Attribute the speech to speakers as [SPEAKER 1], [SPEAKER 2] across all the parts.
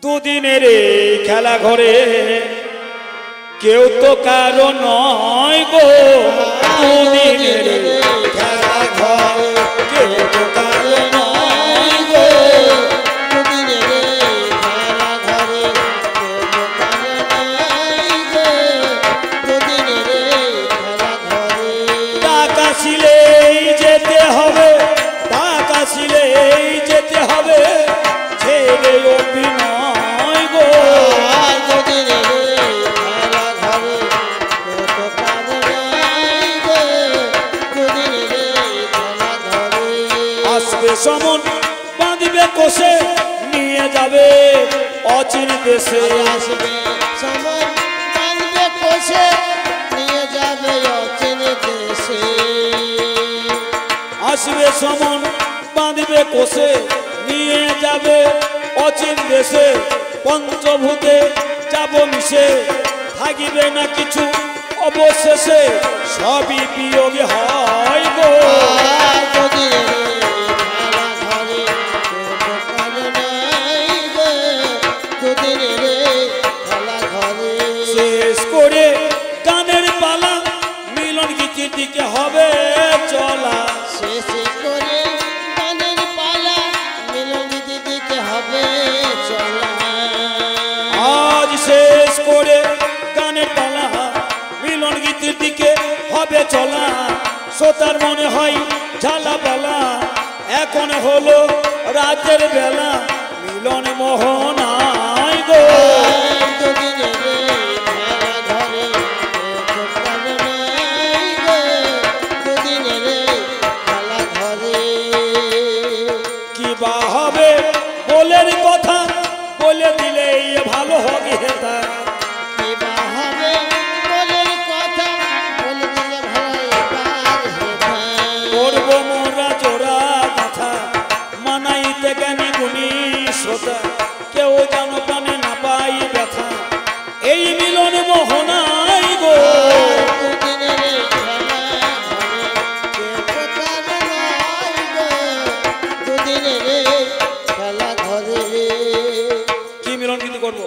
[SPEAKER 1] দুদিনের এই খেলা ঘরে কেউ তো কারো নয় গো। দুদিনের খেলা ঘরে কেউ তো কারো নয় গো। টাকা ছিলেই যেতে হবে, টাকা ছিলেই যেতে হবে, ছেড়ে অভিনয় গো। আসবে সমন বাঁধবে কোষে নিয়ে যাবে অচিন দেশে।
[SPEAKER 2] আসবে সমন বাঁধবে কোষে নিয়ে যাবে অচিন দেশে।
[SPEAKER 1] আসবে সমন বাঁধবে কোষে নিয়ে যাবে অচিন দেশে। পঞ্চভূতে যাব মিশে থাকিবে না কিছু অবশেষে, সবই বিয়োগে হয় গো। শেষ করে গানের পালা মিলন গীতির দিকে হবে চলা।
[SPEAKER 2] শেষ করে গানের পালা মিলন গীতির দিকে হবে চলা।
[SPEAKER 1] আজ শেষ করে গানের পালা মিলন গীতির দিকে হবে চলা। শ্রোতার মনে হয় ঝালা পালা, এখন হলো রাতের বেলা মিলন মোহনায় গো। কি বা হবে বলের কথা বলে দিলে ভালো হবে হেতা।
[SPEAKER 2] কি বা হবে বলের কথা বলে দিলে ভালো হেতা।
[SPEAKER 1] করব মোরা জোড়া কথা মানাইতে জ্ঞানী গুণী শ্রোতা, কেউ যেন প্রাণে না পাই ব্যথা এই মিলন মোহনাই গো। কি মিলন গীতি করবো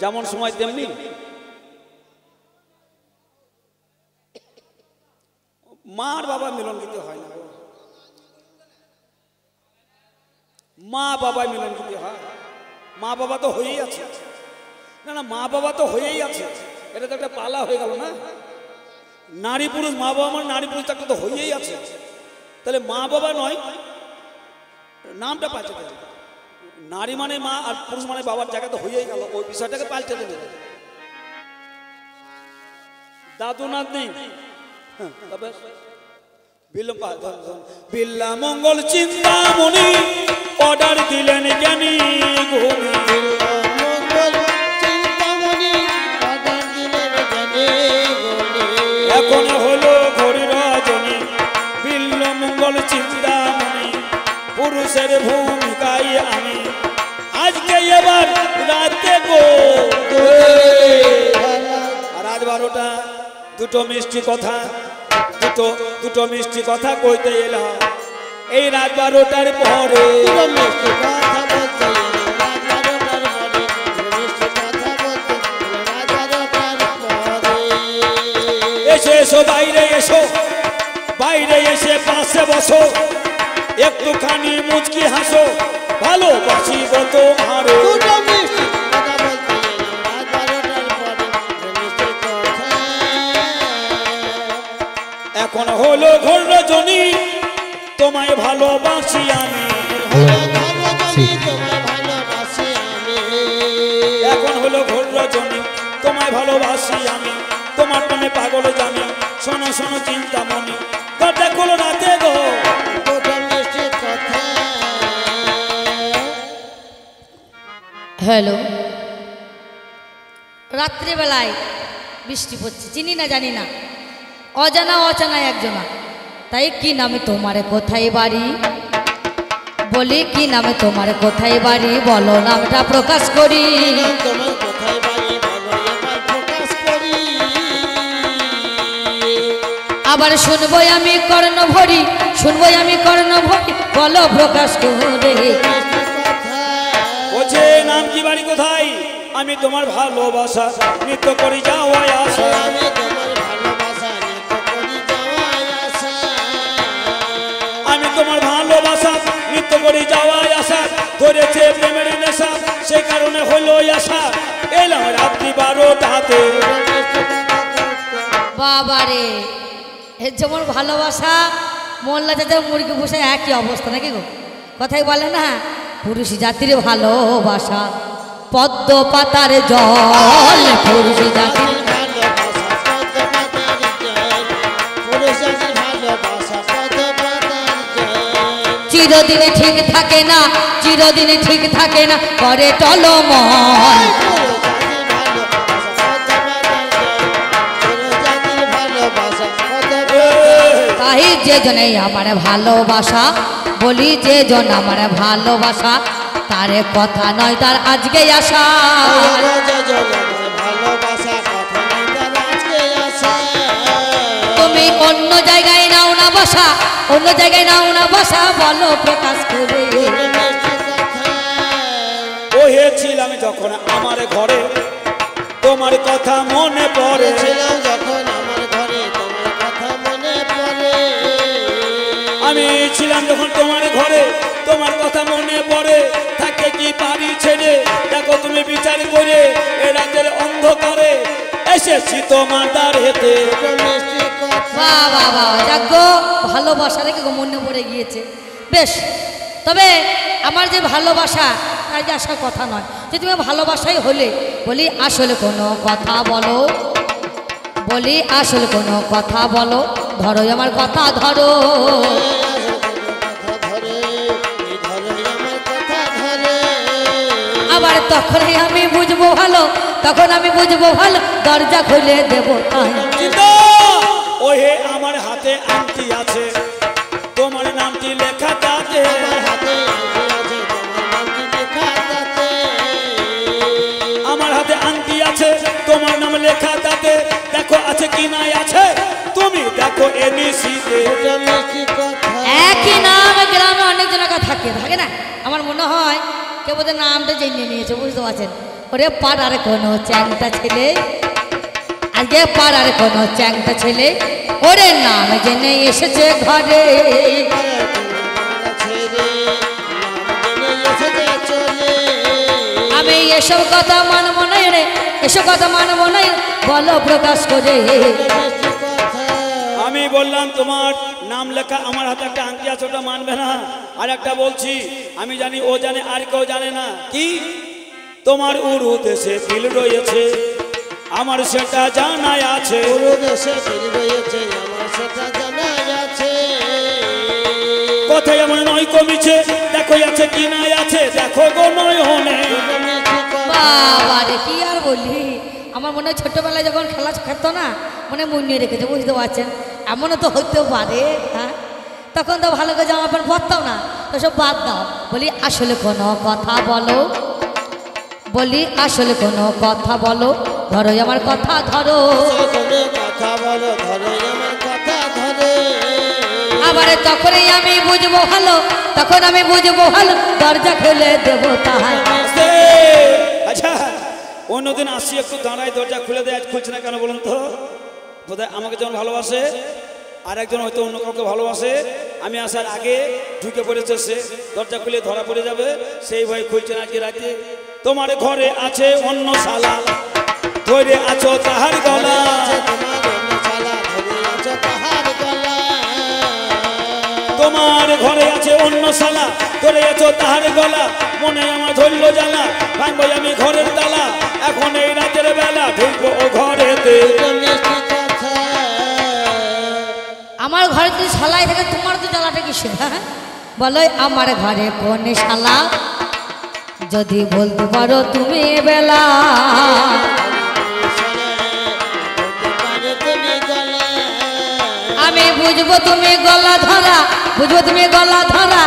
[SPEAKER 1] যেমন সময় তেমনি। মার বাবা মিলন গীতি হয় না, মা বাবা মিলন গীতি হয়। মা বাবা তো হয়েই আছে, না না মা বাবা তো হয়েই আছে, এটা তো একটা পালা হয়ে গেল না। নারী পুরুষ মা বাবা মানে নারী পুরুষ একটা তো হয়েই আছে, তাহলে মা বাবা নয় নামটা পাল্টে দেবে। নারী মানে মা আর পুরুষ মানে বাবার জায়গা তো হয়েই গেল, ওই বিষয়টাকে পাল্টে দেবে। দাদু নাতনি তবে বিল্লা মঙ্গল চিন্তামণি অর্ডার দিলেন জ্ঞানী গুণী। এখন হলো ঘড়ি রজনী বিল্ল মঙ্গল চিন্তামণি, পুরুষের ভূমিকায় আমি আজকে এবার রাতে গো। রাত 12টা দুটো মিষ্টি কথা, দুটো মিষ্টি কথা কইতে এলাম এই রাত 12টার পরে। এসে এসো বাইরে এসো, বাইরে এসে পাশে বসো, একটুখানি মুচকি হাসো, ভালোবাসি গো তোমারে। এখন হলো ঘোর রজনী তোমায় ভালোবাসি আমি। এখন হলো ঘোর রজনী তোমায় ভালোবাসি আমি, তোমার প্রেমে পাগল জানি। শোনো শোনো চিন্তামণি কথা খোলো রাতে গো।
[SPEAKER 3] হ্যালো, রাত্রিবেলায় বৃষ্টি পড়ছে, চিনি না জানি না, অজানা অচানা একজনা। তাই কি নামে তোমারে কোথায় বাড়ি, বলি কি নামে তোমারে কোথায় বাড়ি, বলো নামটা প্রকাশ করি। আবার শুনবো আমি কর্ণ ভরি, শুনবো আমি কর্ণ ভরি, বলো প্রকাশ করে।
[SPEAKER 1] বলছে নাম কি বাড়ি কোথায়? আমি তোমার ভালোবাসা নৃত্য করি যাওয়ায় আসা।
[SPEAKER 2] আমি তোমার ভালোবাসা নিত্য করি যাওয়ায় আসা।
[SPEAKER 1] আমি তোমার ভালোবাসা নৃত্য করি যাওয়ায় আসা। ধরেছে প্রেমের নেশা সেই কারণে হলো আশা। এলাম রাত্রি 12টাতে।
[SPEAKER 3] বাবারে, এর যেমন ভালোবাসা মোল্লা চাচা মুরগি বসে একই অবস্থা নাকি গো? কথাই বলে না, পুরুষ জাতির ভালোবাসা পদ্ম পাতার জল। পুরুষ জাতির
[SPEAKER 2] ভালোবাসা পদ্ম পাতার জল। পুরুষ জাতির ভালোবাসা পদ্ম পাতার জল।
[SPEAKER 3] চিরদিনে ঠিক থাকে না, চিরদিনে ঠিক থাকে না, করে টলমল।
[SPEAKER 2] পুরুষ জাতির ভালোবাসা পদ্ম পাতার জল। পুরুষ জাতির ভালোবাসা পদ্ম পাতার।
[SPEAKER 3] তাই যে জনে আমার ভালোবাসা, বলি যে জন আমার ভালোবাসা, তারে কথা নয় তার আজকে আসা।
[SPEAKER 2] ভালোবাসা কথা নেই তার আজকে আসা।
[SPEAKER 3] তুমি অন্য জায়গায় নাও না বসা, অন্য জায়গায় নাও না বসা, বলো প্রকাশ করে।
[SPEAKER 1] বসেছিলাম যখন আমার ঘরে তোমার কথা মনে পড়ে।
[SPEAKER 2] ছিলাম যখন আমার ঘরে তোমার কথা মনে পড়ে।
[SPEAKER 1] আমি ছিলাম যখন তোমার ঘরে তোমার কথা মনে পড়ে। থাকে কি পারি ছেড়ে, দেখো তুমি বিচার করে এ রাতের অন্ধকারে এসেছি তোমার দ্বারেতে।
[SPEAKER 2] মিষ্টি কথা
[SPEAKER 3] বাহ বাহ বাহ, যাক গো, ভালোবাসা রেখে গো মনে পড়ে গিয়েছে। বেশ, তবে আমার যে ভালোবাসা তাই যে আসার কথা নয়, যে তুমি ভালোবাসাই হলে, বলি আসলে কোনো কথা বলো, বলি আসলে কোনো কথা বলো, ধরো আমার কথা ধরো।
[SPEAKER 2] ধরে আমার কথা ধরে।
[SPEAKER 3] আবার তখনই আমি বুঝবো ভালো, তখন আমি বুঝবো ভালো, দরজা খুলে দেবো তাই।
[SPEAKER 1] চিন্তা ওহে আমার হাতে আংটি আছে তোমার নামটি লেখা তাতে।
[SPEAKER 2] আমার হাতে আংটি আছে তোমার নামটি লেখা তাতে।
[SPEAKER 1] আমার হাতে আংটি আছে তোমার নাম লেখা তাতে। দেখো আছে কি নাই আছে তুমি দেখো এবিসিতে।
[SPEAKER 2] মিষ্টি কথা
[SPEAKER 3] একই নাম গ্রামে অনেক জনকা থাকে থাকে না। আমার মনে হয় কেউ বোধহয় নামটা জেনে নিয়েছে, বুঝতে পারছেন? ওরে পাড়ার কোনো চ্যাংটা ছেলে, আজকে পাড়ার কোনো চ্যাংটা ছেলে, ওরে নাম জেনে এসেছে ঘরে।
[SPEAKER 2] ছেড়ে নাম জেনে এসেছে চলে।
[SPEAKER 3] আমি এসব কথা মানবো না রে, এসব কথা মানবো না, বলো প্রকাশ করে।
[SPEAKER 2] মিষ্টি কথা
[SPEAKER 1] আমি বললাম তোমার নাম লেখা আমার হাতে একটা আংটি আছে ওটা মানবে না। আর একটা বলছি আমি জানি ও জানে আর কেউ জানে না। কি তোমার উরু দেশে দিল রয়েছে আমার সেটা জানাই আছে।
[SPEAKER 2] পুরো দেশে ফিরে রয়েছে আমার সেটা জানা আছে।
[SPEAKER 1] কথাই আমার নয় কমিছে দেখো আছে কি নাই আছে দেখো গো নয়নে।
[SPEAKER 2] মিষ্টি কথা
[SPEAKER 3] বাবা রে, কি আর বলি, আমার মনে হয় ছোটবেলায় যখন খেলা খেতো না, মনে মুন্নিয়ে রেখেছে, বুঝতে পারছেন? এমনও তো হইতেও পারে। হ্যাঁ, তখন তো ভালো করে জামা প্যান্ট পরতাম না, তো সব বাদ দাও। বলি আসলে কোনো কথা বলো, বলি আসলে কোনো কথা বলো, ধরো আমার কথা ধরো।
[SPEAKER 2] তুমি কথা বলো ধরে আমার কথা ধরে।
[SPEAKER 3] আবার তখনই আমি বুঝবো ভালো, তখন আমি বুঝবো ভালো, দরজা খুলে দেবো তাহার।
[SPEAKER 1] আস্তে। আচ্ছা অন্যদিন আসি একটু দাঁড়াই দরজা খুলে দেয়, আজ খুলছে না কেন বলুন তো? বোধহয় আমাকে যেমন ভালোবাসে আর একজন হয়তো অন্য কাউকে ভালোবাসে। আমি আসার আগে ঢুকে পড়েছে সে, দরজা খুলে ধরা পড়ে যাবে সেই ভয় খুলছে না। কি রাতে তোমার ঘরে আছে অন্য শালা ধরে আছো তাহার গলা।
[SPEAKER 2] তোমার অন্য শালা ধরে আছো তাহার গলা।
[SPEAKER 1] তোমার ঘরে আছে অন্য শালা ধরে আছো তাহার গলা। মনে আমার ধরল জ্বালা ভাঙবো আমি ঘরের তালা। এখন এই রাতের বেলা ঢুকবো ও ঘরেতে।
[SPEAKER 2] মিষ্টি কথা
[SPEAKER 3] আমার ঘরে যদি শালাই থাকে, তোমার তো জ্বালাটা কিসে? হ্যাঁ বলো, আমার ঘরে কোন শালা, যদি বলতে পারো তুমি এ বেলা। আমি বুঝবো তুমি গলা ধরা, বুঝবো তুমি গলা ধরা,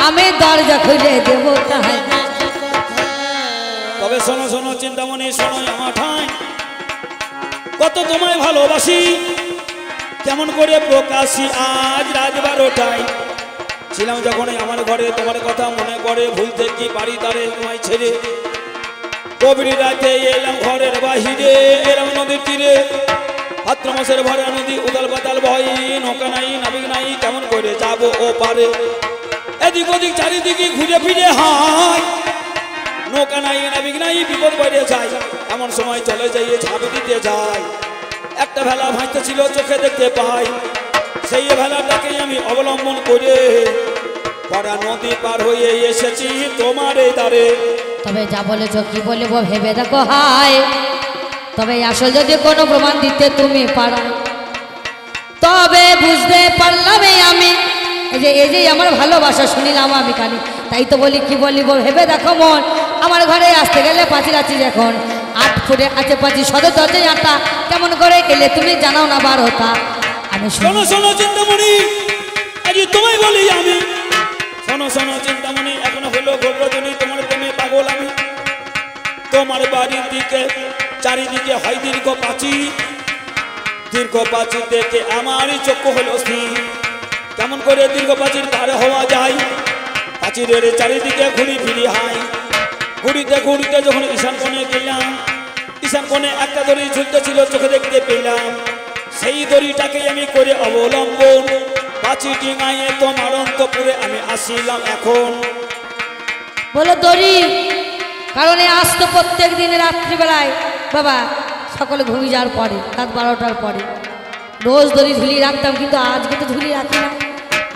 [SPEAKER 3] আমি দরজা খুলে দেবো তাহার।
[SPEAKER 1] তবে শোনো শোনো চিন্তামণি শোনো আমার ঠাই, কত তোমায় ভালোবাসি কেমন করে প্রকাশী আজ রাত 12টায়। ছিলাম যখন আমার ঘরে তোমার কথা মনে পড়ে ভুলতে কি পারি তারে তোমায় ছেড়ে কবির রাতে এলাম ঘরের বাহিরে এলাম নদীর তীরে ভাদ্র মাসের ভরা নদী উদাল পাতাল ভয় নৌকা নাই নাবিক নাই কেমন করে যাব ও পারে এদিক ওদিক চারিদিকে ঘুরে ফিরে হাই নৌকা নাই নাবিক নাই বিপদ বেড়ে যায় এমন সময় চলে যাইয়ে ঝাঁপ দিতে যায় একটা ভেলা ভাসতে ছিল চোখে দেখতে পাই সেই ভেলাটাকে আমি অবলম্বন করে ভরা নদী পার হয়ে এসেছি তোমার এই দ্বারে
[SPEAKER 3] তবে যা বলেছ কি বলব ভেবে দেখো হায় তবে আসল যদি কোনো প্রমাণ দিতে তুমি পারো তবে বুঝতে পারলাম আমি এই যে আমার ভালোবাসা শুনিলাম আমি কানে তাই তো বলি কি বলিব ভেবে দেখো মন আমার ঘরে আসতে গেলে পাঁচিল আছি যখন 8 ফুটে আছে পাঁচি সদর দরজায় 8টা কেমন করে এলে তুমি জানাও না 12টা আমি
[SPEAKER 1] শোনো শোনো চিন্তামণি আজ তোমায় বলি আমি শোনো শোনো চিন্তামণি এখনো হলো ঘোর রজনী তোমার প্রেমে পাগল আমি তোমার বাড়ির দিকে চারিদিকে হয় দীর্ঘ পাঁচিল দেখে আমারই চক্ষু হলো স্থির কেমন করে দীর্ঘ পাঁচিল পার হওয়া যায় পাঁচিলের চারিদিকে ঘুরি ফিরি হাই ঘুরিতে ঘুরিতে যখন ঈশান কোণে গেলাম ঈশান কোণে একটা দড়ি ঝুলতে ছিল চোখে দেখতে পেলাম সেই দড়িটাকে আমি করে অবলম্বন পাঁচি ডিঙাইয়ে তোমার অন্তপুরে আমি আসিলাম এখন
[SPEAKER 3] বলো দড়ি কারণ আজ তো প্রত্যেক দিন রাত্রিবেলায় বাবা সকলে ঘুমিয়ে যাওয়ার পরে রাত 12টার পরে রোজ দড়ি ঝুলিয়ে রাখতাম কিন্তু আজকে তো ঝুলিয়ে রাখি না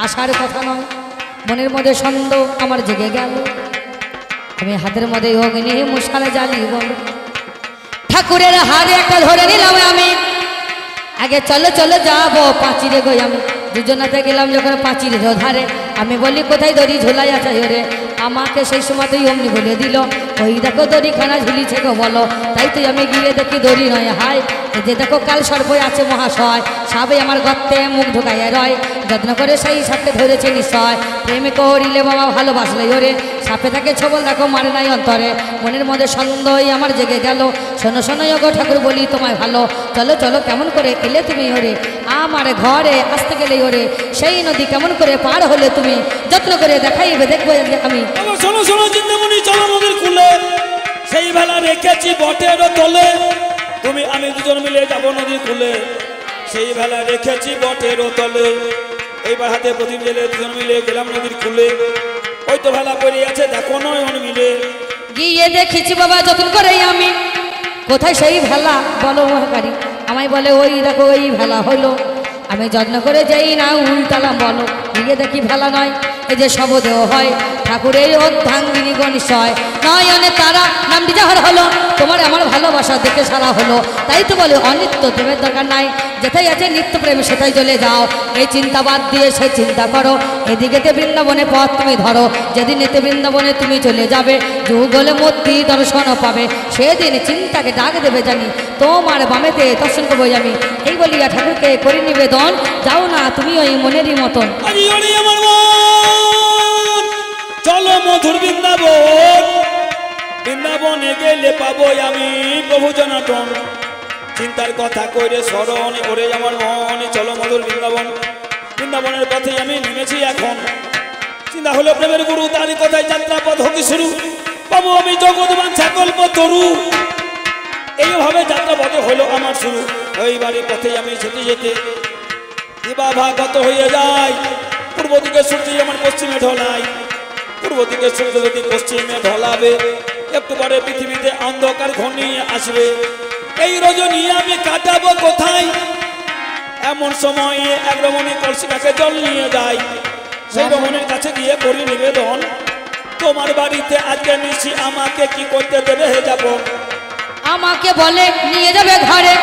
[SPEAKER 3] আসার কথা নয় মনের মধ্যে সন্দেহ আমার জেগে গেল আমি হাতের মধ্যে অগ্নি মশালে জ্বালিয়ে বল ঠাকুরের হাতে একটা ধরে নিলাম আমি আগে চলো চলো যাবো পাঁচিরে গই আমি দুজনাতে গেলাম যখন পাঁচিরের ধারে আমি বলি কোথায় দড়ি ঝোলাই আছে রে আমাকে সেই সময়তেই অমনি বলে দিল ওই দেখো দড়িখানা ঝুলিছে গো বলো তাই তো আমি গিয়ে দেখি দড়ি নয় হাই এই যে দেখো কাল সর্বই আছে মহাশয় সবে আমার গর্তে মুখ ঢুকাইয়া রয় যত্ন করে সেই সাপে ধরেছে নিশ্চয় প্রেমে করিলে বাবা ভালোবাসলে ওরে সাপে থাকে ছবল দেখো মারে নাই অন্তরে মনের মধ্যে সন্দেহই আমার জেগে গেল শোনো শোনো গো ঠাকুর বলি তোমায় ভালো চলো চলো কেমন করে এলে তুমি ওরে আমার ঘরে আসতে গেলে ওরে সেই নদী কেমন করে পার হলে তুমি যত্ন করে দেখাইবে দেখবো আমি
[SPEAKER 1] শোনো শোনো চিন্তামণি চলো নদীর কূলে সেই বেলা রেখেছি বটের তলে তুমি আমি দুজন মিলে যাব নদীর কূলে সেই বেলা রেখেছি বটের তলে এইবার হাতে প্রদীপ জেলে দুজন মিলে গেলাম নদীর কূলে ওই তো ভেলা পড়ে আছে দেখো নয়ন মিলে
[SPEAKER 3] গিয়ে দেখেছি বাবা যত্ন করে আমি কোথায় সেই ভেলা বলো মহাকারী আমায় বলে ওই দেখো ওই ভেলা হলো আমি যত্ন করে যাই না উল্টালাম বলো গিয়ে দেখি ভেলা নয় এই যে শবদেহ হয় ঠাকুরের অর্ধাঙ্গিনী গণিশয় নয়নে তারা নামটি যাহার হলো তোমার আমার ভালোবাসা দেখে সারা হলো তাই তো বলে অনিত্য প্রেমের দরকার নাই যেটাই আছে নিত্য প্রেম সেটাই চলে যাও এই চিন্তা বাদ দিয়ে সে চিন্তা করো এদিকেতে বৃন্দাবনে পথ তুমি ধরো যেদিন এতে বৃন্দাবনে তুমি চলে যাবে যুগলে মূর্তি দর্শন পাবে সেদিন চিন্তাকে ডাক দেবে জানি তোমার বামেতে দর্শন করবো আমি এই বলিয়া ঠাকুরকে করি নিবেদন যাও না তুমি ওই মনেরই মতন
[SPEAKER 1] চলো মধুর বৃন্দাবন বৃন্দাবনে গেলে পাবো আমি প্রভু জনার্দন চিন্তার কথা কইরে স্মরণ ওরে আমার মন চলো মধুর বৃন্দাবনের পথে আমি নেমেছি এখন চিন্তা হলো প্রেমের গুরু তারই কথায় যাত্রা পথ হকি শুরু পাবো আমি জগৎবান সকল্প তরু এইভাবে যাত্রা পথে হলো আমার শুরু ওই বাড়ির পথে আমি যেতে যেতে দিবাভাগত হয়ে যায় পূর্ব দিকে সূর্য আমার পশ্চিমে ঢলায় পূর্ব দিকে সূর্য যদি পশ্চিমে ঢলাবে একটু পরে পৃথিবীতে অন্ধকার ঘনিয়ে আসবে এই রজনী আমি কাটাবো কোথায় এমন সময়ে এক রমণী কলসি কাছে জল নিয়ে যায় সেই রমণীর কাছে গিয়ে করি নিবেদন তোমার বাড়িতে আজকে নিশি আমাকে কি করতে দেবে হে যাব
[SPEAKER 3] আমাকে বলে নিয়ে যাবে ঘরে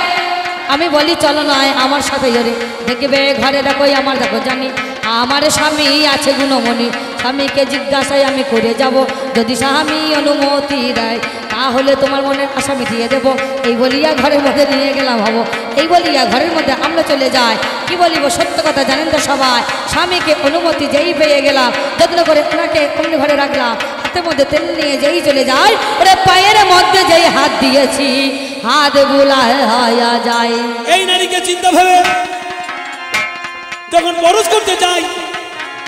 [SPEAKER 3] আমি বলি চলো নয় আমার সাথে জোরে দেখবে ঘরে দেখো আমার দেখো জানি আমার স্বামী আছে গুণমণি স্বামীকে জিজ্ঞাসায় আমি করে যাব যদি স্বামী অনুমতি দেয় তাহলে তোমার মনের আশা মিটিয়ে দেবো এই বলিয়া ঘরের মধ্যে নিয়ে গেলাম হবো এই বলিয়া ঘরের মধ্যে আমরা চলে যাই কি বলিব সত্য কথা জানেন তো সবাই স্বামীকে অনুমতি যেই পেয়ে গেলাম যত্ন করে ওনাকে অমনি ঘরে রাখলাম হাতের মধ্যে তেল নিয়ে যেই চলে যায় ওরে পায়ের মধ্যে যেই হাত দিয়েছি হাত বুলায় হয়ে যায়
[SPEAKER 1] এই নারীকে চিন্তা ভেবে যখন বরজ করতে যাই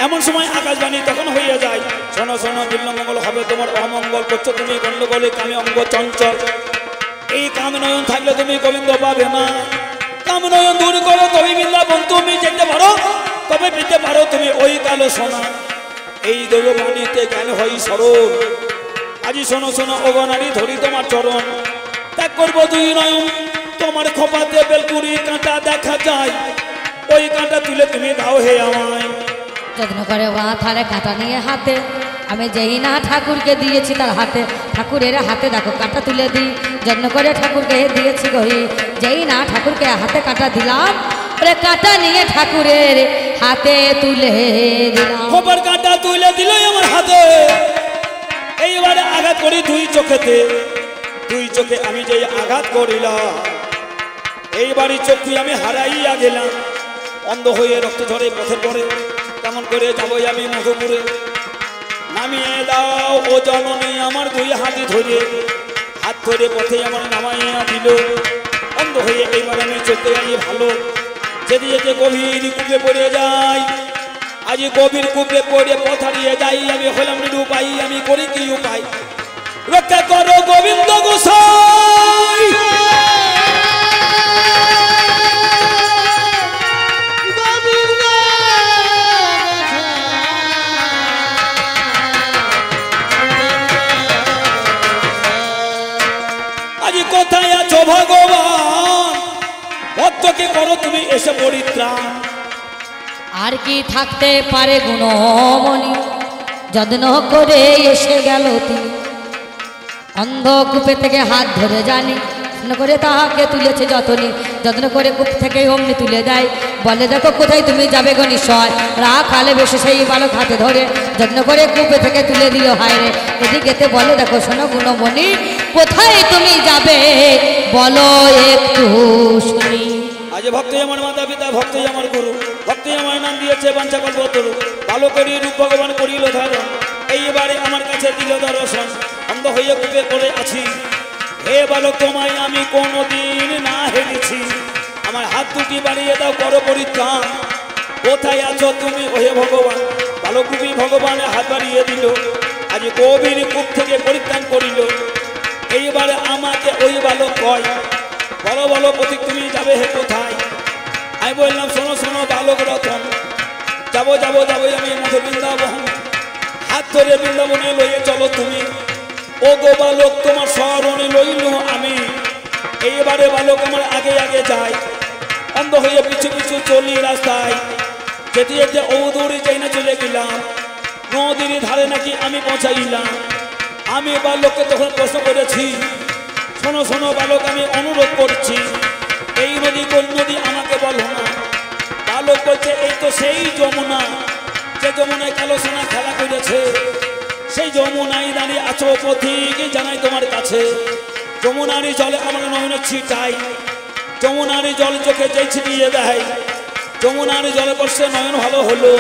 [SPEAKER 1] এমন সময় আকাশবাণী তখন হইয়া যায়, শোনো শোনো বিল্লমঙ্গল হবে তোমার অমঙ্গল, করছো তুমি গণ্ডগোলে কামে অঙ্গ চঞ্চল। এই কামনয়ন থাকলে তুমি গোবিন্দ পাবে না, কামনয়ন দূর করো তবে বৃন্দাবন তুমি যেতে পারো, তবে পেতে পারো তুমি ওই কালো সোনা। এই দৈববাণীতে জ্ঞান হই সরল, আজি শোনো শোনো অগনারী ধরি তোমার চরণ, ত্যাগ করবো দুই নয়ন তোমার খোপাতে বেলকুড়ি কাঁটা দেখা যায়, ওই কাঁটা তুলে তুমি দাও হে আমায়।
[SPEAKER 3] যত্ন করে মাথারে কাঁটা নিয়ে হাতে, আমি যেই না ঠাকুরকে দিয়েছি তার হাতে, ঠাকুরের হাতে দেখো কাঁটা তুলে দিই, যত্ন করে ঠাকুরকে দিয়েছি গহি, যেই না ঠাকুরকে হাতে কাঁটা দিলাম, ওরে কাঁটা নিয়ে ঠাকুরের হাতে তুলে দিলাম।
[SPEAKER 1] খোপার কাঁটা তুলে দিল আমার হাতে, এইবারে আঘাত করি দুই চোখেতে, দুই চোখে আমি যে আঘাত করিলাম, এইবারই চক্ষু আমি হারাইয়া গেলাম, অন্ধ হয়ে রক্ত ঝরে পথের পরে, কেমন করে যাবই আমি মধুপুরে। নামিয়ে দাও ও জননী আমার দুই হাতে ধরে, হাত ধরে পথে আমার নামাইয়া দিল, অন্ধ হয়ে এইবার আমি চলতে গেলি ভালো, যেতে যেতে গভীর কূপে পড়ে যাই, আজ গভীর কূপে পড়ে পথ হারিয়ে যাই, আমি হলাম নিরুপায়, আমি করি কি উপায়, রক্ষা করো গোবিন্দ গোসাই। কোথায় আছো ভগবান, ভক্তকে করো তুমি এসে পরিত্রাণ।
[SPEAKER 3] আর কি থাকতে পারে গুণমণি, যত্ন করে এসে গেল তিনি, অন্ধকূপে থেকে হাত ধরে জানি, যত্ন করে তাহাকে তুলেছে যতনি, যত্ন করে কূপ থেকে অমনি তুলে দেয়, বলে দেখো কোথায় তুমি যাবে গো নিশ্চয়, রাখালে বেশি সেই বালক হাতে ধরে, যত্ন করে কূপে থেকে তুলে দিল হায় রে, এদিকেতে বলে দেখো শোনো গুণমণি, কোথায় তুমি যাবে বলো একটু শুনি।
[SPEAKER 1] আজ ভক্তই আমার মাতা পিতা, ভক্তই আমার গুরু, ভক্তই আমার নাম দিয়েছে বাঞ্ছা কল্প তরু, বালকেরই রূপ ভগবান করিল ধারণ, এইবারে আমার কাছে দিল দর্শন, অন্ধ হয়ে কূপে পড়ে আছি, হে বালক তোমায় আমি কোনোদিন না হেরেছি, আমার হাত দুটি বাড়িয়ে দাও করো পরিত্রাণ, কোথায় আছো তুমি ওহে ভগবান। বালকরূপী ভগবানের হাত বাড়িয়ে দিল, আজ গভীর কূপ থেকে পরিত্রাণ করিল, এইবারে আমাকে ওই বালক কয়, বলো বলো প্রতীক তুমি যাবে হে কোথায়। আমি বললাম শোনো শোনো বালক রতন, যাবো যাবো যাবো আমি মধু বৃন্দাবন, হাত ধরে বৃন্দাবনে লইয়ে চলো তুমি, ও গো বালক তোমার স্মরণে লইল আমি, এইবারে বালক আমার আগে আগে যায়, অন্ধ হয়ে পিছু পিছু চলি রাস্তায়, যেতে যেতে অদূরে যাই না চলে গেলাম, নদীর ধারে নাকি আমি পৌঁছাইলাম। আমি বালককে তখন প্রশ্ন করেছি, শোনো শোনো বালক আমি অনুরোধ করছি, এই নদী কোন নদী আমাকে বলো না। বালক বলছে এই তো সেই যমুনা, যে যমুনায় কালো সোনা খেলা করেছে, সেই যমুনায় দাঁড়িয়ে আছো পথিক জানাই তোমার কাছে, যমুনারই জলে আমার নয়নের ছিটাই, যমুনারই জল চোখে যেই ছিটিয়ে দেয়, যমুনারই জলে বর্ষে নয়ন ভালো হলো,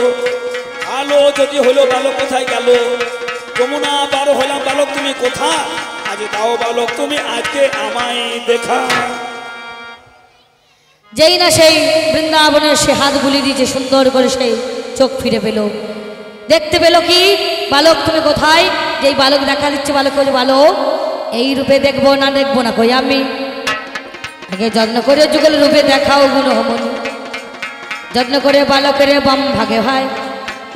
[SPEAKER 1] ভালো যদি হলো বালক কোথায় গেল, যমুনা পার হলাম বালক তুমি কোথায়, আজ তাও বালক তুমি আজকে আমায় দেখা।
[SPEAKER 3] যেই না সেই বৃন্দাবনের সে হাত বুলি দিয়েছে, সুন্দর করে সেই চোখ ফিরে পেল, দেখতে পেল কি বালক তুমি কোথায়, যেই বালক দেখা দিচ্ছে, বালক বলছে বালক এই রূপে দেখবো না কই আমি, আগে যত্ন করে যুগল রূপে দেখাও গুণমণি, যত্ন করে বালকের বাম ভাগে ভাই,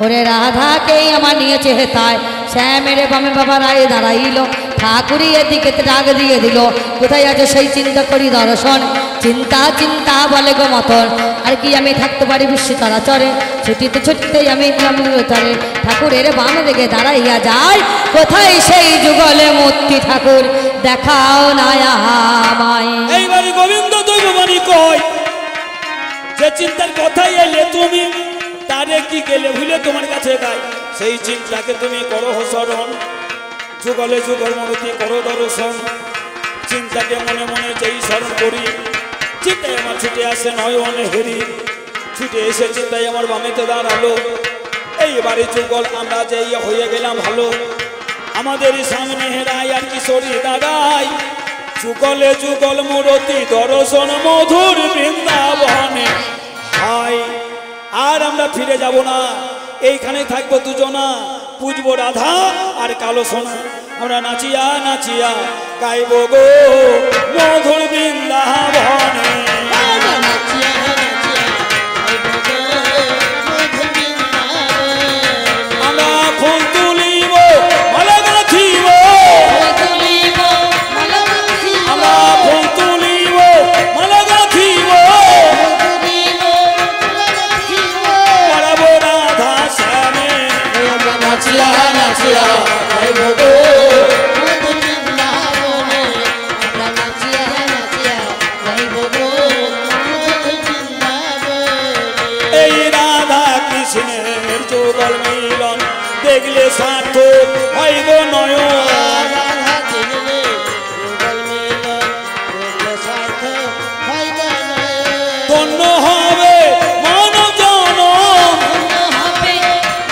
[SPEAKER 3] ওরে রাধাকেই আমার নিয়েছে হেতায়, শ্যামের বামে বাবা রায় দাঁড়াইল, ঠাকুরই এদিকে ডাক দিয়ে দিল, কোথায় আছে সেই চিন্তা করি দর্শন, চিন্তা চিন্তা বলে গো মতন, আর কি আমি থাকতে পারি বিশ্ব চরাচরে, ছুটিতে ছুটিতে আমি তরে, ঠাকুরের বাম দিকে দাঁড়াইয়া যায়, কোথায় সেই যুগলে মূর্তি ঠাকুর দেখাও না আমায়।
[SPEAKER 1] এইবারে গোবিন্দ দৈববাণী কয়, যে চিন্তার কথাই এলে তুমি, তারে কি গেলে ভুলে তোমার কাছে গাই, সেই চিন্তাকে তুমি করো স্মরণ, যুগলে যুগল মূর্তি করো দর্শন, চিন্তাকে মনে মনে যেই স্মরণ করি, চিন্তায় আমার ছুটে আসে নয়নে হেরি, ছুটে এসে চিন্তায় আমার বামেতে দাঁড়ালো, এইবারে যুগল আমরা যেই হয়ে গেলাম ভালো, আমাদের সামনে হেরাই আর কিশোরী দাঁড়াই, যুগলে যুগল মূর্তি দর্শন মধুর বৃন্দাবনে হাই। আর আমরা ফিরে যাব না, এইখানে থাকবো দুজনা, পুজবো রাধা আর কালো সোনা। আমরা নাচিয়া নাচিয়া গাইব গো মধুর বৃন্দাবনে। আমরা ফুল তুলিব মালা গাঁথিব, আমরা ফুল তুলিব মালা গাঁথিব, পড়াবো রাধা শ্যামে।
[SPEAKER 2] নাচিয়া নাচিয়া গাইব গো মধুর বৃন্দাবনে। আমরা নাচিয়া নাচিয়া গাইব গো মধুর বৃন্দাবনে।
[SPEAKER 1] এই রাধা কৃষ্ণের যুগল মিলন দেখলে সার্থক হয় গো নয়ন।
[SPEAKER 2] রাধা দেখলে যুগল মিলন দেখলে সার্থক হয় গো নয়ন।
[SPEAKER 1] ধন্য হবে মানব জনম,
[SPEAKER 2] হবে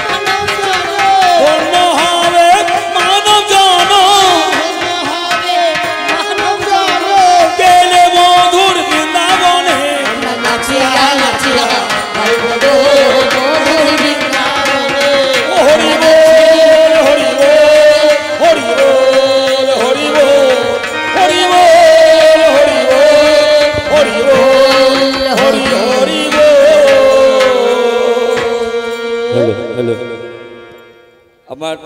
[SPEAKER 2] মানব জনম,
[SPEAKER 1] ধন্য হবে মানব জনম,
[SPEAKER 2] হবে মানব জনম।
[SPEAKER 1] গেলে মধুর বৃন্দাবনে।
[SPEAKER 2] আমরা নাচিয়া নাচিয়া গাইব গো মধুর বৃন্দাবনে।
[SPEAKER 1] হরি বল হরি বল হরি বল হরি বল হরি বল হরি বল হরি বল হরি হরি বল। আমার